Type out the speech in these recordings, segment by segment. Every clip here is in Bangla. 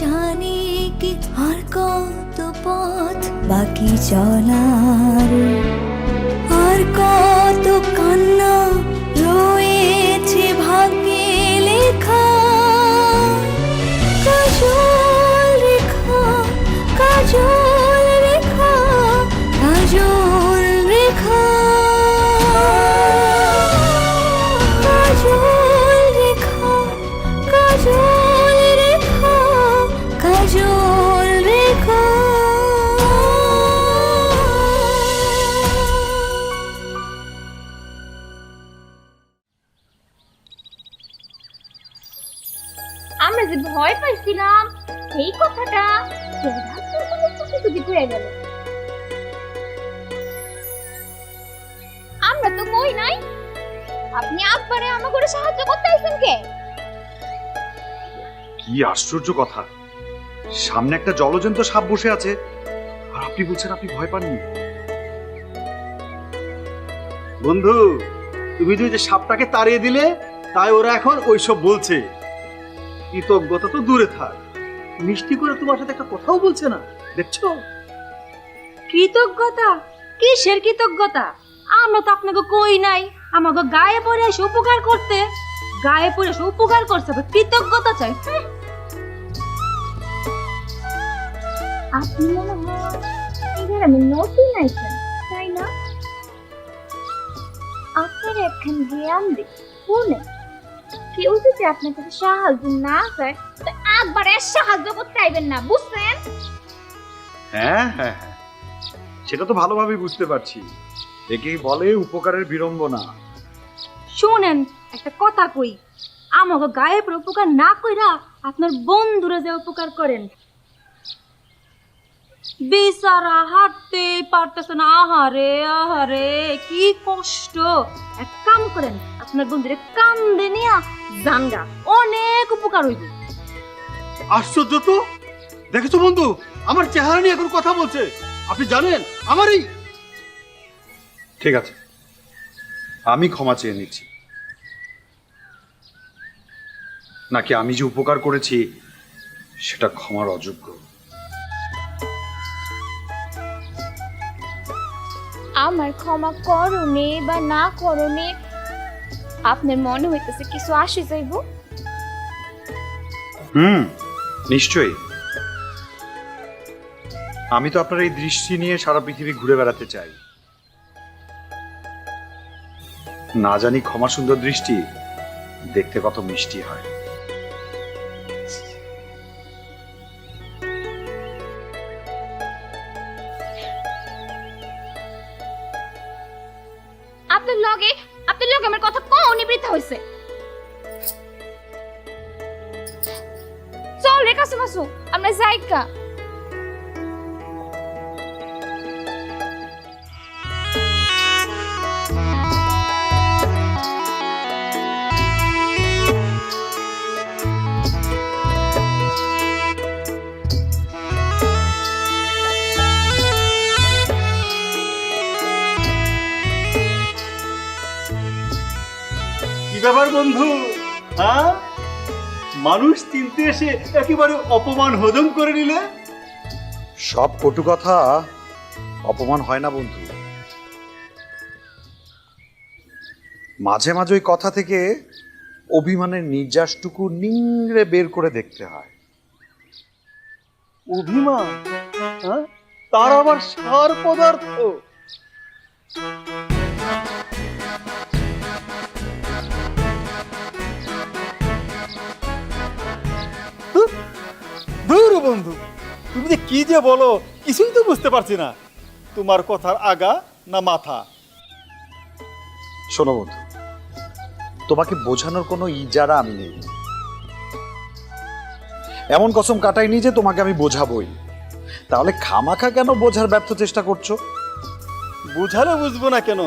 জানি কি আর কত পথ বাকি চলার, আর কত কান্না রয়েছে ভাগ্যে লেখা। কাজল রেখা, কাজল রেখা, কাজল রেখা, কাজল রেখা, কাজল রেখা, কাজল রেখা। আমরা যে ভয় পাইছিলাম এই কথাটা হয়ে গেল। আমরা তো কই নাই, আপনি আব্বারে আমাকে সাহায্য করতে আইছেন কে? কি আশ্চর্য কথা, সামনে একটা জলজন্ত সাপ বসে আছে আর আপনি বলছেন আপনি ভয় পাননি। বন্ধু, তুমি যে সাপটাকে তাড়িয়ে দিলে তাই ওরা এখন ওইসব বলছে। কৃতজ্ঞতা তো দূরে থাক, মিষ্টি করে তোমার সাথে একটা কথাও বলছে না, দেখছো? কৃতজ্ঞতা? কিসের কৃতজ্ঞতা? আমরা তো আপনাকে কই নাই আমাকে গায়ে পড়ে এসে উপকার করতে। গায়ে পড়ে এসে উপকার করছে, কৃতজ্ঞতা চাই? আপনি মনে হয় আমি নতুন আইছেন, তাই না? আপনার একখান জ্ঞান দিই, শুনে কেউ যদি আপনার কাছে সাহায্য না চায় তো একবারে সাহায্য করতে আইবেন না, বুঝছেন? হ্যাঁ হ্যাঁ হ্যাঁ, সেটা তো ভালোভাবেই বুঝতে পারছি। একেই বলে উপকারের বিড়ম্বনা। শুনেন, একটা কথা কই, আমাকে গায়ে পড়ে উপকার না কইরা আপনার বন্ধুরা যে উপকার করেন। বেচারা হাঁটতে পারতেছে না, আহারে আহারে কি কষ্ট। এক কাম করেন, আপনার বন্ধুরে কান্দে নিয়া জানগা, অনেক উপকার হইবে। আশ্চর্য তো, দেখেছো বন্ধু, আমার চেহারা নিয়ে এখন কথা বলছে। আপনি জানেন আমারই। ঠিক আছে, আমি ক্ষমা চেয়ে নিচ্ছি। নাকি আমি যে উপকার করেছি সেটা ক্ষমার অযোগ্য? আমার ক্ষমা করনে বা না করনে আপনার মনে হইতেছে কিছু আসে যাইব? নিশ্চয়ই। আমি তো আপনার এই দৃষ্টি নিয়ে সারা পৃথিবী ঘুরে বেড়াতে চাই। না জানি ক্ষমা সুন্দর দৃষ্টি দেখতে কত মিষ্টি হয়। আপনার লগে আমার কথা কওনি বৃথা হইছে। চল রে কাসুমাসু, আমরা যাইকা। কি ব্যাপার বন্ধু, হ্যাঁ? মানুষ চিনতে এসে একেবারে অপমান হজম করে নিলে। সব কটু কথা অপমান হয় না বন্ধু। মাঝে মাঝে ওই কথা থেকে অভিমানের নির্যাসটুকু নিংড়ে বের করে দেখতে হয়। অভিমান? হ্যাঁ, তার আবার সার পদার্থ? দূর বন্ধু, তুমি যে কি যে বলো কিছুই তো বুঝতে পারছি না। তোমার কথার আগা না মাথা? শোনো বন্ধু, তোমাকে বোঝানোর কোনো ইজারা আমি নেই। এমন কসম কাটাইনি যে তোমাকে আমি বোঝাবই। তাহলে খামাখা কেন বোঝার ব্যর্থ চেষ্টা করছো? বুঝালে বুঝবো না কেন?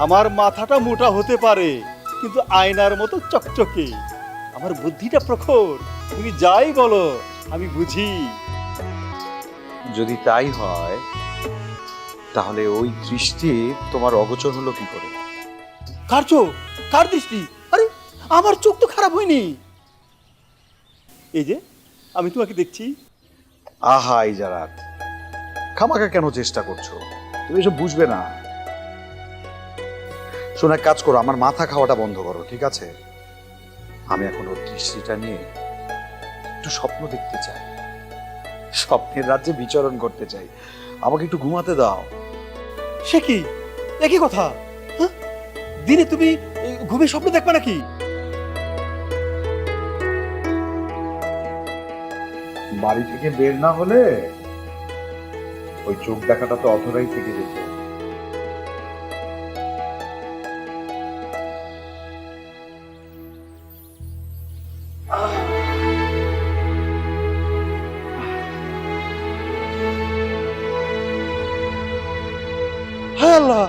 আমার মাথাটা মোটা হতে পারে, কিন্তু আয়নার মতো চকচকে। আমার বুদ্ধিটা প্রখর। তুমি যাই বলো আমি বুঝি। যদি তাই হয় তাহলে ওই দৃষ্টি তোমার অগোচর হলো কি করে? কার চোখ? কার দৃষ্টি? আরে আমার চোখ তো খারাপ হয়নি। এই যে আমি তোমাকে দেখছি। আহা ইজারাত, খামাখা কেন চেষ্টা করছো? তুমি এসব বুঝবে না। শোনো, এক কাজ করো, আমার মাথা খাওয়াটা বন্ধ করো, ঠিক আছে? আমি এখন ওর দৃষ্টিটা নিয়ে একটু স্বপ্ন দেখতে চাই, স্বপ্নের রাজ্যে বিচরণ করতে চাই। আমাকে একটু ঘুমাতে দাও। সে কি একই কথা? হ্যাঁ, দিনে তুমি ঘুমে স্বপ্ন দেখবে নাকি? বাড়ি থেকে বের না হলে ওই চোখ দেখাটা তো অধরাই থেকে যেত। হায় আল্লাহ,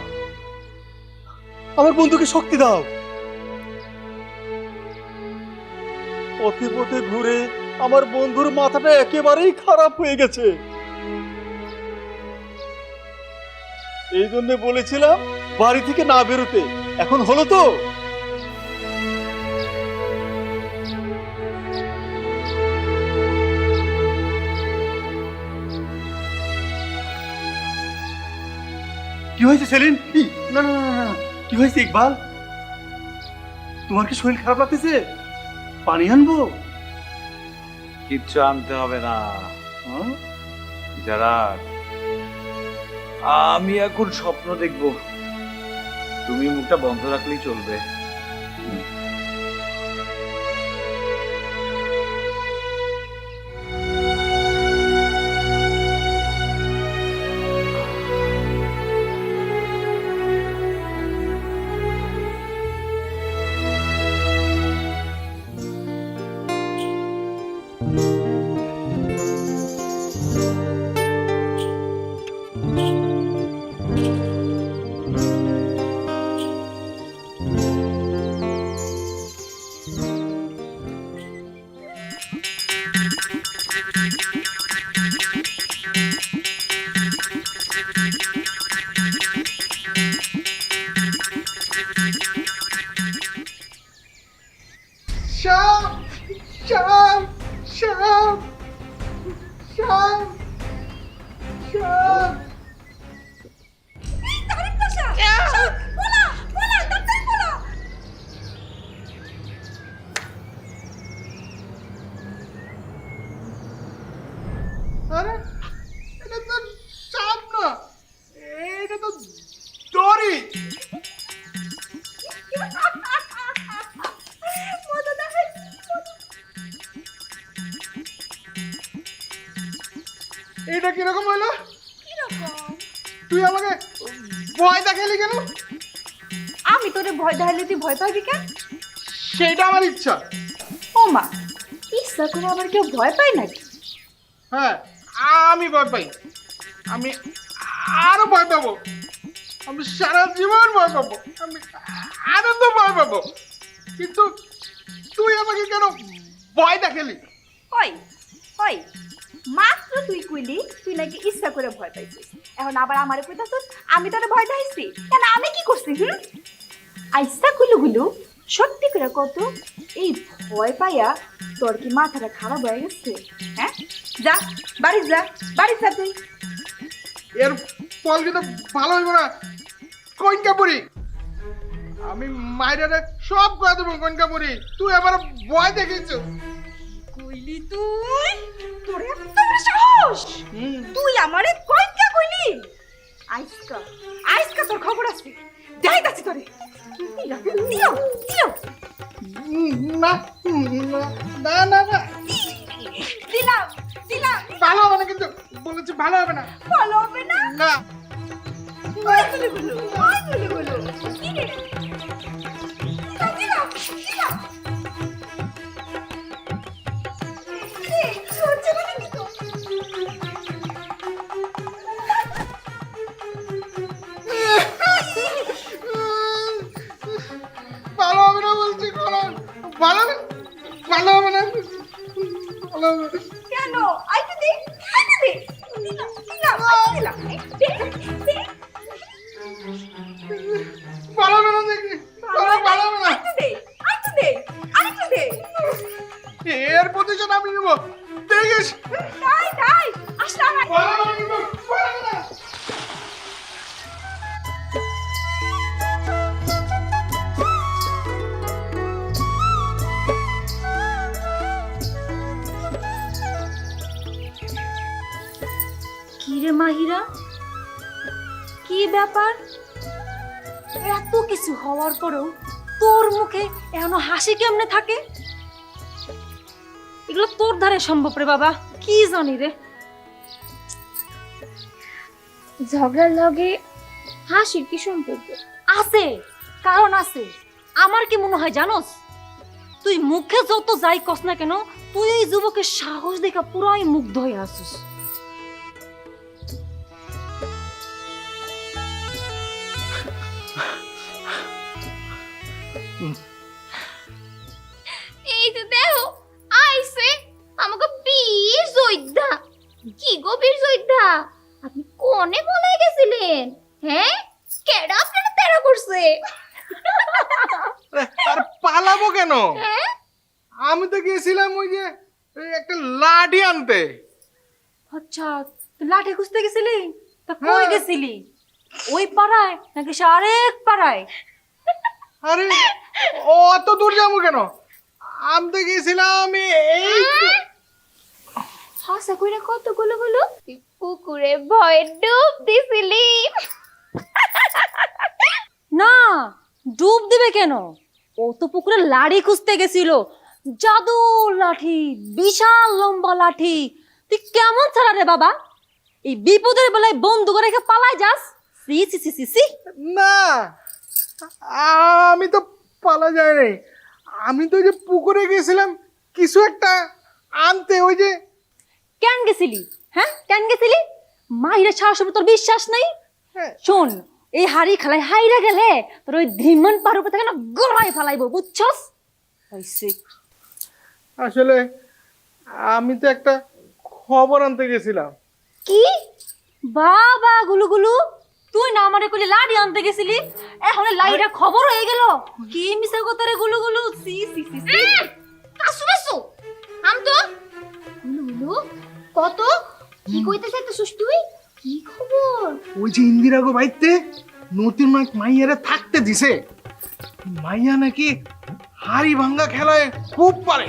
আমার বন্ধুকে শক্তি দাও। পথে পথে ঘুরে আমার বন্ধুর মাথাটা একেবারেই খারাপ হয়ে গেছে। এই জন্য বলেছিলাম বাড়ি থেকে না বেরোতে। এখন হলো তো? কি হয়েছে সেলিন? না না না না, কি হয়েছে ইকবাল? তোমার কি শরীর খারাপ লাগতেছে? পানি আনবো? কিচ্ছু আনতে হবে না হ্যাঁ? যারা, আমি এখন স্বপ্ন দেখব, তুমি মুখটা বন্ধ রাখলেই চলবে। শ্যাম, শ্যাম, শ্যাম, শ্যাম, শ্যাম। আরে এটা তো সাপ না, এটা তো দড়ি। এটা কিরকম হলো? তুই আমাকে ভয় দেখালি কেন? আমি তোরে ভয় দেখাইলে তুই ভয় পাবি কেন? সেটা আমার ইচ্ছা। ও মা, ইচ্ছা করে আবার কেউ ভয় পায় নাকি? হ্যাঁ, আমি ভয় পাই। আমি আরো ভয় পাবো। আমি সারা জীবন ভয় পাবো। আমি আনন্দ ভয় পাবো। কিন্তু তুই আমাকে কেন ভয় দেখালি? ওই ওই, মাত্র তুই কইলি তুই নাকি ইচ্ছা করে ভয় পাইছিস, এখন আবার আমারে কইতাছিস আমি তোরে ভয় দেখাইছি? কেন আমি কি করছি? আইসা গুলো সত্যি করে কত, এই ভয় পাইয়া তোর কি মাথাটা খারাপ হয়ে গেছে? হ্যাঁ, যা বাড়ি যা, বাড়ি যা তুই। এর ফল কিন্তু ভালো হইব না। কইনকাপুরি, আমি মাইরারে সব করে দেবো। কইনকাপুরি, তুই আবার ভয় দেখিস। কইলি তুই? তোর এত বড় সাহস! তুই আমারে কইকা কইলি? আইসকা আইসকা তোর খবর আছে, যাই কাছে তোরে। দিও দিও দিও, না না না না, দিলাম দিলাম। ভালো হবে না, কিন্তু বলেছি ভালো হবে না। ভালো হবে না? না, ওই গুলো কি রে? দিলাম দিলাম। সহ্য করে কি তো? ভালো হবে না বলছি। ভালো হবে, ভালো হবে না, ভালো হবে না। কেন? আইতে দে, আইতে দে। দিলাম দিলাম, আইতে দিলাম। দে দে। ভালো হবে না, দেখ হয়ে গেছে। তাই তাই আসসালাম আলাইকুম। ভয় লাগে কিন্তু, ভয় লাগে না। কি রে মাহিরা, কি ব্যাপার? এত কিছু হওয়ার পরেও তোর মুখে এখনো হাসি কেমনে থাকে? এগুলো তোর ধারে সম্ভব রে বাবা, কি জানি রে। ঝগড়ার লগে হাসির কি সম্পর্ক? আছে, কারণ আছে। আমার কি মনে হয় জানোস, তুই মুখে যত যাই কস না কেন, তুই এই যুবকের সাহস দেখা পুরাই মুগ্ধ হয়ে আসিস। এই যে দেখো আইছে আমাকে বীর যোদ্ধা। কি গো বীর যোদ্ধা, আপনি কোনে বলে গেছিলেন? হ্যাঁ, কেডা আপনারা তেরা করছে? আর পালাবো কেন? হ্যাঁ, আমি তো গেছিলাম ওই যে ওই একটা লাঠি আনতে। আচ্ছা, তুই লাঠি খুঁজতে গেছিলি? তা কই হ্যাঁ। গেছিলি? ওই পাড়ায় নাকি সে আরেক পাড়ায়? আরে অত দূর যাবো কেন? আমি তো গেছিলাম এই হাসা কইরা কতগুলো গুলো তুই পুকুরে ভয় ডুব দিছিলি। না, ডুব দিবে কেন? ও তো পুকুরে লাঠি খুঁজতে গেছিল, জাদু লাঠি, বিশাল লম্বা লাঠি। তুই কেমন ছাড়া রে বাবা, এই বিপদের বেলায় বন্ধু রেখে পালাই যাস? সি সি সি সি সি। না, আমি তো পালা যায় নাই। আমি তো ওই যে পুকুরে গেছিলাম কিছু একটা আনতে। ওই যে কেন গেছিলি? হ্যাঁ, কেন গেছিলি? মাহিরের সাহস উপর তোর বিশ্বাস নাই? হ্যাঁ। শোন, এই হাড়ি খেলায় হাইরা গেলে তোর ওই ধীমান পার উপর থেকে না গলায় ফেলাইবো, বুঝছস? হইছে। আসলে আমি তো একটা খবর আনতে গেছিলাম। কি বাবা গুলুগুলু, তুই না আমারে কইলি লাড়ি আনতে গেছিলি, এখন লাড়িটা খবর হয়ে গেল? কি মিছা কথা রে গুলুগুলু, সি সি সি সি। আসু আসু আম তো গুলো কত কি কইতে চাইতেছিস তুই? কি খবর? ওই যে ইন্দিরা গো বাইতে নতুন মাইয়ারে থাকতে দিছে। মাইয়া নাকি হাড়ি ভাঙ্গা খেলায় খুব পারে।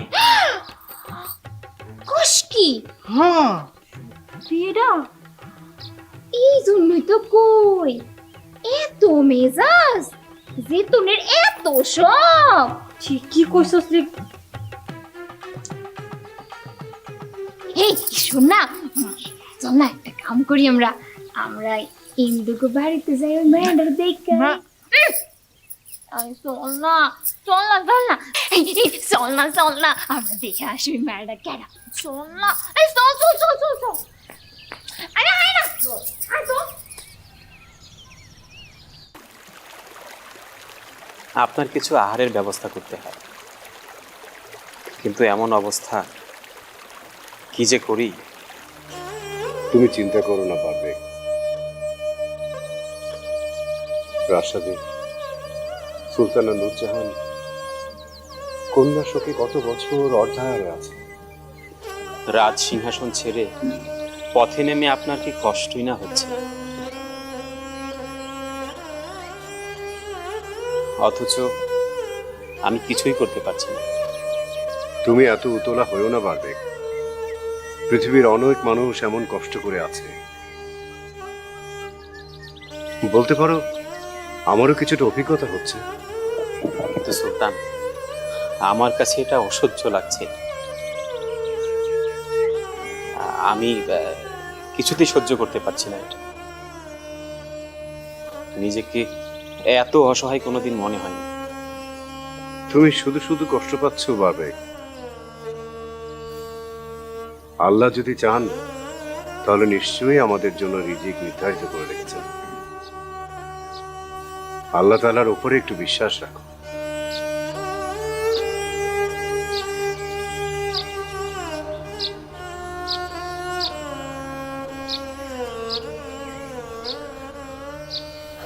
কস কি? হ্যাঁ, বিয়েটা এই জন্যই তো কই এত মেজাজ, জিতুনের এত সব। কি কইছস রে? এই শোন না, চল না একটা কাম করি, আমরা আমরা ইন্দুকে বাড়িতে যাই, ওই মেয়েটার দেখে। না। আরে চল না, চল না, চল না, এই, চল না, চল না, আমরা দেখে আসি ওই মেয়েটা কেডা। চল না, এই চল চল চল চল চল। আরে আয় না, আয় তো। আপনার কিছু আহারের ব্যবস্থা করতে হয়, কিন্তু এমন অবস্থা কি যে করি। তুমি চিন্তা করো না পারবে। প্রাসাদে সুলতানা নূরজাহান কন্যা শোকে কত বছর অর্ধাহারে আছে। রাজ সিংহাসন ছেড়ে পথে নেমে আপনার কি কষ্টই না হচ্ছে? অথচ আমি কিছুই করতে পারছি না। তুমি এত উতলা হয়েও না পারবে। পৃথিবীর অনেক মানুষ এমন কষ্ট করে আছে। বলতে পারো আমারও কিছুটা অভিজ্ঞতা হচ্ছে। কিন্তু সুলতান, আমার কাছে এটা অসহ্য লাগছে। আমি কিছুতেই সহ্য করতে পারছি না এটা। নিজেকে এত অসহায় কোনোদিন মনে হয়নি। তুমি শুধু শুধু কষ্ট পাচ্ছ পারবে। আল্লাহ যদি চান তাহলে নিশ্চয়ই আমাদের জন্য রিজিক নির্ধারিত করে রেখেছেন। আল্লাহ তাআলার উপরে একটু বিশ্বাস রাখো।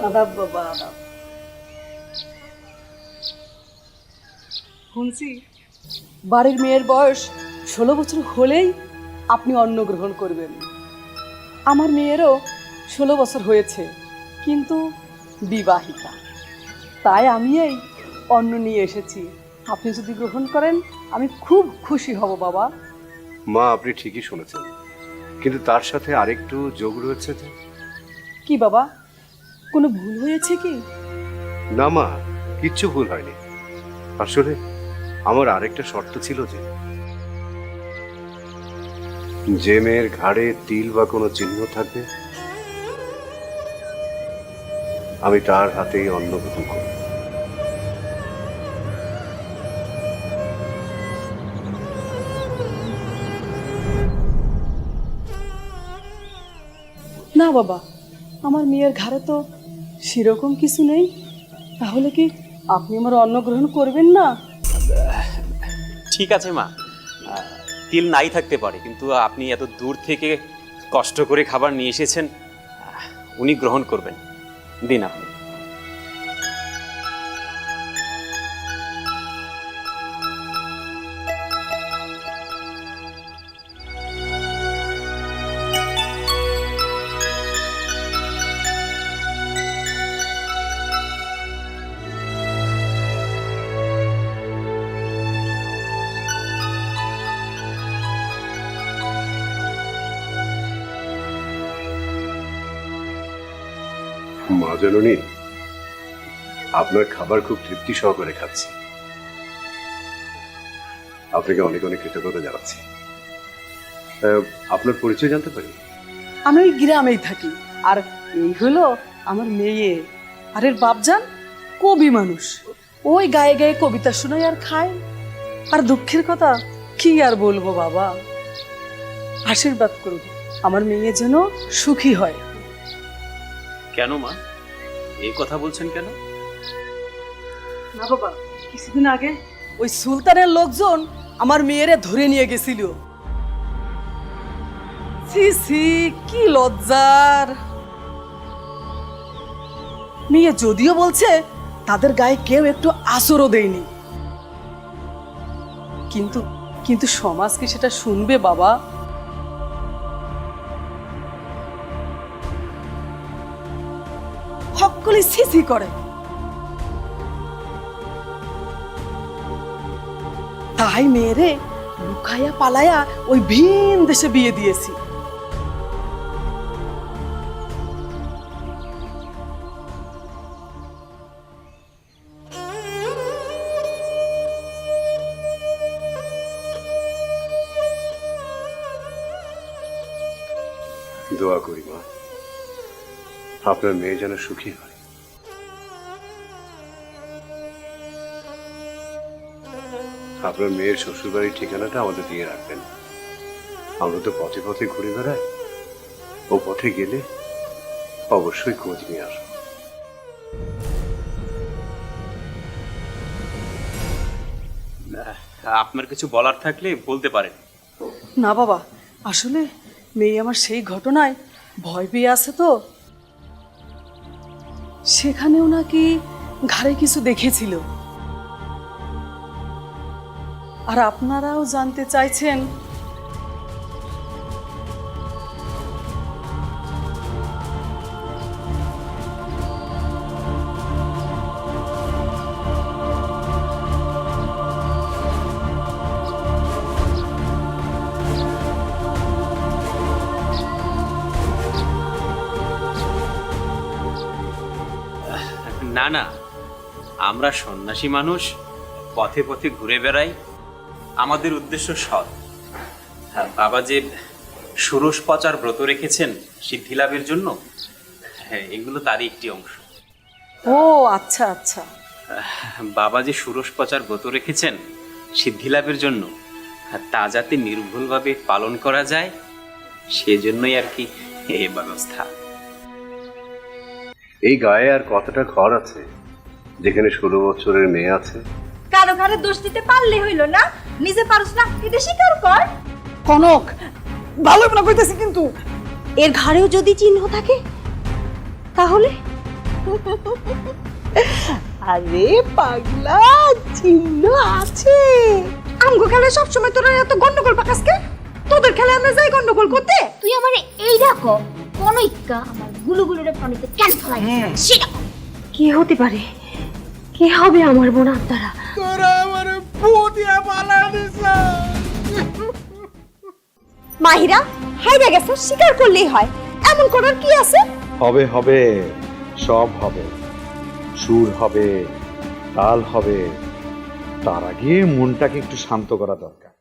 আদাব বাবা, আদাব। শুনছি বাড়ির মেয়ের বয়স 16 বছর হলেই আপনি অন্ন গ্রহণ করবেন। আমার মেয়েরও 16 বছর হয়েছে, কিন্তু বিবাহিতা, তাই আমি এই অন্ন নিয়ে এসেছি। আপনি যদি গ্রহণ করেন আমি খুব খুশি হব বাবা। মা, আপনি ঠিকই শুনেছেন, কিন্তু তার সাথে আরেকটু যোগ রয়েছে যে। কি বাবা, কোনো ভুল হয়েছে কি? না মা, কিচ্ছু ভুল হয়নি। আসলে আমার আরেকটা শর্ত ছিল যে মেয়ের ঘাড়ে তিল বা কোনো চিহ্ন থাকবে আমি তার হাতেই অন্ন গ্রহণ করব। না বাবা, আমার মেয়ের ঘাড়ে তো সেরকম কিছু নেই। তাহলে কি আপনি আমার অন্ন গ্রহণ করবেন না? ঠিক আছে মা, তিল নাই থাকতে পারে, কিন্তু আপনি এত দূর থেকে কষ্ট করে খাবার নিয়ে এসেছেন, উনি গ্রহণ করবেন। দিন আপনি। মা জননী, আপনার খাবার খুব তৃপ্তি সহকারে খাচ্ছি। আপনাকে অনেক অনেক কৃতজ্ঞতা জানাচ্ছি। আপনার পরিচয় জানতে পারি? আমি ওই গ্রামেই থাকি, আর এই হলো আমার মেয়ে। আর এর বাপজান কবি মানুষ, ওই গায়ে গায়ে কবিতা শোনায় আর খায়। আর দুঃখের কথা কি আর বলবো বাবা, আশীর্বাদ করব আমার মেয়ে যেন সুখী হয়। কেন মা, এই কথা বলছেন কেন? না বাবা, কিছুদিন আগে ওই সুলতানের লোকজন আমার মেয়েরে ধরে নিয়ে গেছিল। ছি ছি, কি লজ্জার! মেয়ে যদিও বলছে তাদের গায়ে কেউ একটু আঁচড়ও দেয়নি, কিন্তু কিন্তু সমাজ কি সেটা শুনবে বাবা? সকলে ছি ছি করে। তাই মেয়েরে লুকাইয়া পালাইয়া ওই ভিন দেশে বিয়ে দিয়েছি। দোয়া করি মা, আপনার মেয়ে যেন সুখী হয়। আপনার মেয়ের শ্বশুরবাড়ির ঠিকানাটা আমাদের দিয়ে রাখবেন। আমরা তো পথে পথে ঘুরে বেড়াই, ও পথে গেলে অবশ্যই খোঁজ নিয়ে আসবো। আপনার কিছু বলার থাকলে বলতে পারেন। না বাবা, আসলে মেয়ে আমার সেই ঘটনায় ভয় পেয়ে আছে তো, সেখানেও নাকি ঘাড়ে কিছু দেখেছিল। আর আপনারাও জানতে চাইছেন, না না, আমরা সন্ন্যাসী মানুষ, পথে পথে ঘুরে বেড়াই, আমাদের উদ্দেশ্য সৎ। হ্যাঁ, বাবা যে ষোড়শ পচার ব্রত রেখেছেন সিদ্ধি লাভের জন্য, হ্যাঁ, এগুলো তারই একটি অংশ। ও আচ্ছা আচ্ছা। বাবা যে ষোড়শ পচার ব্রত রেখেছেন সিদ্ধি লাভের জন্য, তা যাতে নির্ভুলভাবে পালন করা যায় সেজন্যই আর কি এই ব্যবস্থা। এই গায়ে আর কতটা ঘর আছে যেখানে 16 বছরের মেয়ে আছে? কারো ঘরে দোষ দিতে পারলে হইল না, নিজে পারস না এটা স্বীকার কর। কনক, ভালো না কইতেছি, কিন্তু এর ঘাড়েও যদি চিহ্ন থাকে তাহলে? আরে পাগলা, চিহ্ন আছে। আমগো খেলায় সবসময় তোরা এত গন্ডগোল পাকাসকে, তোদের খেলায় আমরা আমরা যাই গন্ডগোল করতে? তুই আমার এই ডাকো কোন ইক্কা আমার গুলুগুলুরে পানিতে কেন ফেলাই সেটা কর। কি হতে পারে? কি হবে আমার বোন আত্মারা? তোরা আমার পুতিয়া পালা দিছ। মাহিরা হাইরা গেছে, স্বীকার করলেই হয়, এমন করার কি আছে? হবে হবে, সব হবে, সুর হবে, তাল হবে, তার আগে মনটাকে একটু শান্ত করা দরকার।